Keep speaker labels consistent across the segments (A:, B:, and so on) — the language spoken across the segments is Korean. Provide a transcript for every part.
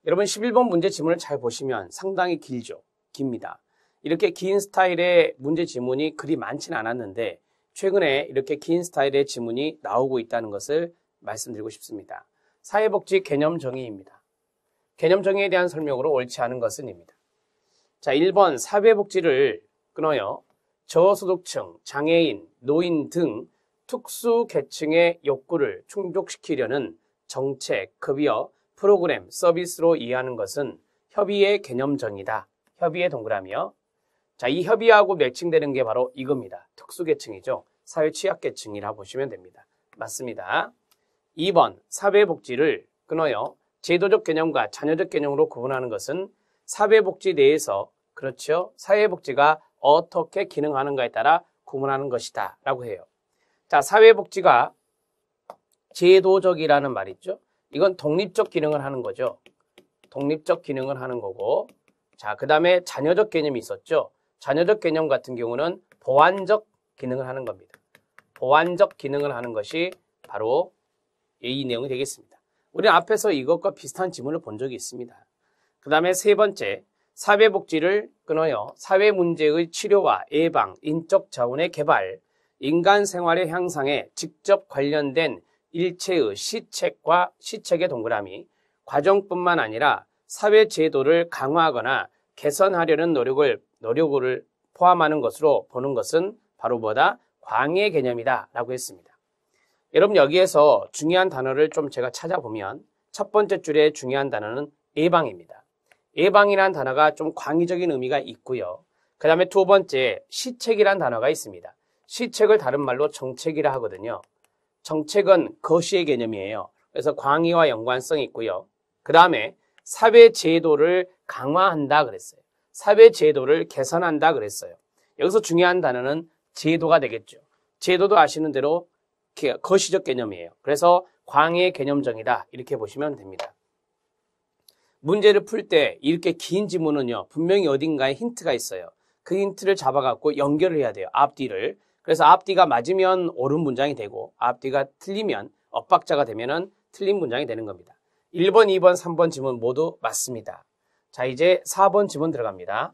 A: 여러분 11번 문제 지문을 잘 보시면 상당히 길죠. 깁니다. 이렇게 긴 스타일의 문제 지문이 그리 많지는 않았는데 최근에 이렇게 긴 스타일의 지문이 나오고 있다는 것을 말씀드리고 싶습니다. 사회복지 개념 정의입니다. 개념 정의에 대한 설명으로 옳지 않은 것은입니다. 자, 1번 사회복지를 끊어요. 저소득층, 장애인, 노인 등 특수 계층의 욕구를 충족시키려는 정책, 급여, 프로그램, 서비스로 이해하는 것은 협의의 개념정의다. 협의의 동그라미요. 자, 이 협의하고 매칭되는 게 바로 이겁니다. 특수계층이죠. 사회 취약계층이라고 보시면 됩니다. 맞습니다. 2번 사회복지를 끊어요. 제도적 개념과 자녀적 개념으로 구분하는 것은 사회복지 내에서 그렇죠. 사회복지가 어떻게 기능하는가에 따라 구분하는 것이다 라고 해요. 자, 사회복지가 제도적이라는 말 있죠. 이건 독립적 기능을 하는 거죠. 독립적 기능을 하는 거고, 자, 그 다음에 자녀적 개념이 있었죠. 자녀적 개념 같은 경우는 보완적 기능을 하는 겁니다. 보완적 기능을 하는 것이 바로 이 내용이 되겠습니다. 우리는 앞에서 이것과 비슷한 지문을 본 적이 있습니다. 그 다음에 세 번째, 사회복지를 끊어요. 사회 문제의 치료와 예방, 인적 자원의 개발, 인간 생활의 향상에 직접 관련된 일체의 시책의 동그라미, 과정뿐만 아니라 사회 제도를 강화하거나 개선하려는 노력을 포함하는 것으로 보는 것은 바로 뭐다? 광의 개념이다 라고 했습니다. 여러분 여기에서 중요한 단어를 좀 제가 찾아보면 첫 번째 줄에 중요한 단어는 예방입니다. 예방이라는 단어가 좀 광의적인 의미가 있고요. 그 다음에 두 번째 시책이라는 단어가 있습니다. 시책을 다른 말로 정책이라 하거든요. 정책은 거시의 개념이에요. 그래서 광의와 연관성이 있고요. 그 다음에 사회제도를 강화한다 그랬어요. 사회제도를 개선한다 그랬어요. 여기서 중요한 단어는 제도가 되겠죠. 제도도 아시는 대로 거시적 개념이에요. 그래서 광의 개념정이다 이렇게 보시면 됩니다. 문제를 풀 때 이렇게 긴 지문은요. 분명히 어딘가에 힌트가 있어요. 그 힌트를 잡아갖고 연결을 해야 돼요. 앞뒤를. 그래서 앞뒤가 맞으면 옳은 문장이 되고 앞뒤가 틀리면 엇박자가 되면은 틀린 문장이 되는 겁니다. 1번, 2번, 3번 지문 모두 맞습니다. 자, 이제 4번 지문 들어갑니다.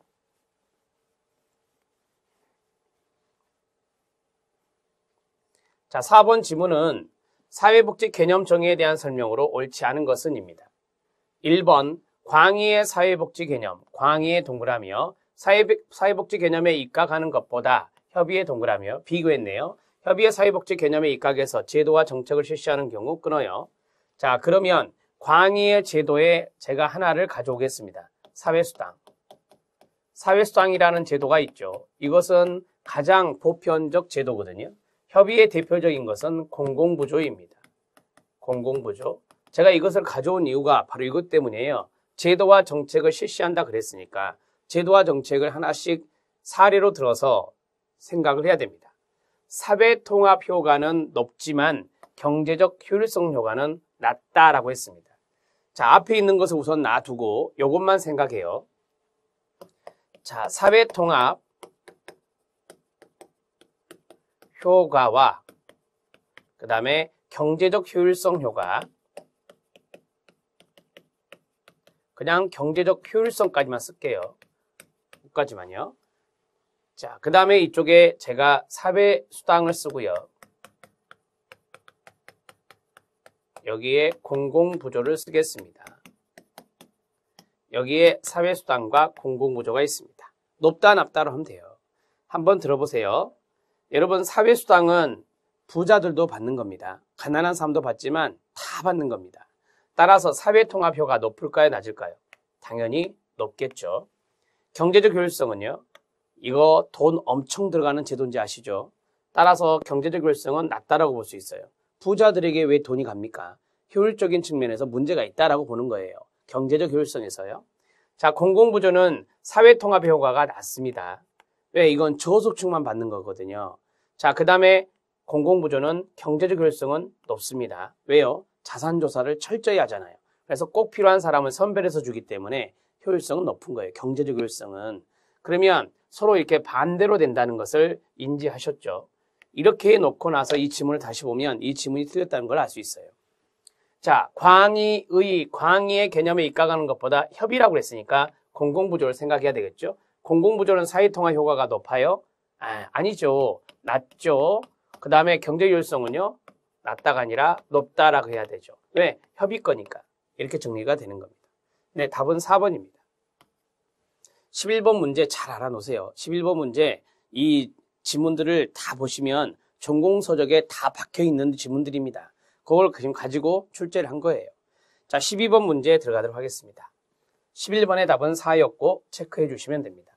A: 자, 4번 지문은 사회복지 개념 정의에 대한 설명으로 옳지 않은 것은입니다. 1번 광의의 사회복지 개념, 광의의 동그라미요. 사회복지 개념에 입각하는 것보다 협의의 동그라미요. 비교했네요. 협의의 사회복지 개념에 입각해서 제도와 정책을 실시하는 경우 끊어요. 자, 그러면 광의의 제도에 제가 하나를 가져오겠습니다. 사회수당. 사회수당이라는 제도가 있죠. 이것은 가장 보편적 제도거든요. 협의의 대표적인 것은 공공부조입니다. 공공부조. 제가 이것을 가져온 이유가 바로 이것 때문이에요. 제도와 정책을 실시한다 그랬으니까 제도와 정책을 하나씩 사례로 들어서 생각을 해야 됩니다. 사회통합 효과는 높지만 경제적 효율성 효과는 낮다라고 했습니다. 자, 앞에 있는 것을 우선 놔두고 이것만 생각해요. 자, 사회통합 효과와 그 다음에 경제적 효율성 효과, 그냥 경제적 효율성까지만 쓸게요. 여기까지만요. 자, 그 다음에 이쪽에 제가 사회수당을 쓰고요. 여기에 공공부조를 쓰겠습니다. 여기에 사회수당과 공공부조가 있습니다. 높다 낮다로 하면 돼요. 한번 들어보세요. 여러분 사회수당은 부자들도 받는 겁니다. 가난한 사람도 받지만 다 받는 겁니다. 따라서 사회통합효가 높을까요 낮을까요? 당연히 높겠죠. 경제적 효율성은요. 이거 돈 엄청 들어가는 제도인지 아시죠? 따라서 경제적 효율성은 낮다라고 볼 수 있어요. 부자들에게 왜 돈이 갑니까? 효율적인 측면에서 문제가 있다라고 보는 거예요. 경제적 효율성에서요. 자, 공공부조는 사회통합 효과가 낮습니다. 왜? 이건 저소득층만 받는 거거든요. 자, 그 다음에 공공부조는 경제적 효율성은 높습니다. 왜요? 자산조사를 철저히 하잖아요. 그래서 꼭 필요한 사람을 선별해서 주기 때문에 효율성은 높은 거예요. 경제적 효율성은. 그러면 서로 이렇게 반대로 된다는 것을 인지하셨죠? 이렇게 놓고 나서 이 지문을 다시 보면 이 지문이 틀렸다는 걸 알 수 있어요. 자, 광의의 개념에 입각하는 것보다 협의라고 그랬으니까 공공부조를 생각해야 되겠죠. 공공부조는 사회통합 효과가 높아요? 아니죠. 낮죠. 그 다음에 경제효율성은요? 낮다가 아니라 높다라고 해야 되죠. 왜? 협의 거니까. 이렇게 정리가 되는 겁니다. 네, 답은 4번입니다. 11번 문제 잘 알아놓으세요. 11번 문제 이 지문들을 다 보시면 전공서적에 다 박혀있는 지문들입니다. 그걸 지금 가지고 출제를 한 거예요. 자, 12번 문제 들어가도록 하겠습니다. 11번의 답은 4였고 체크해 주시면 됩니다.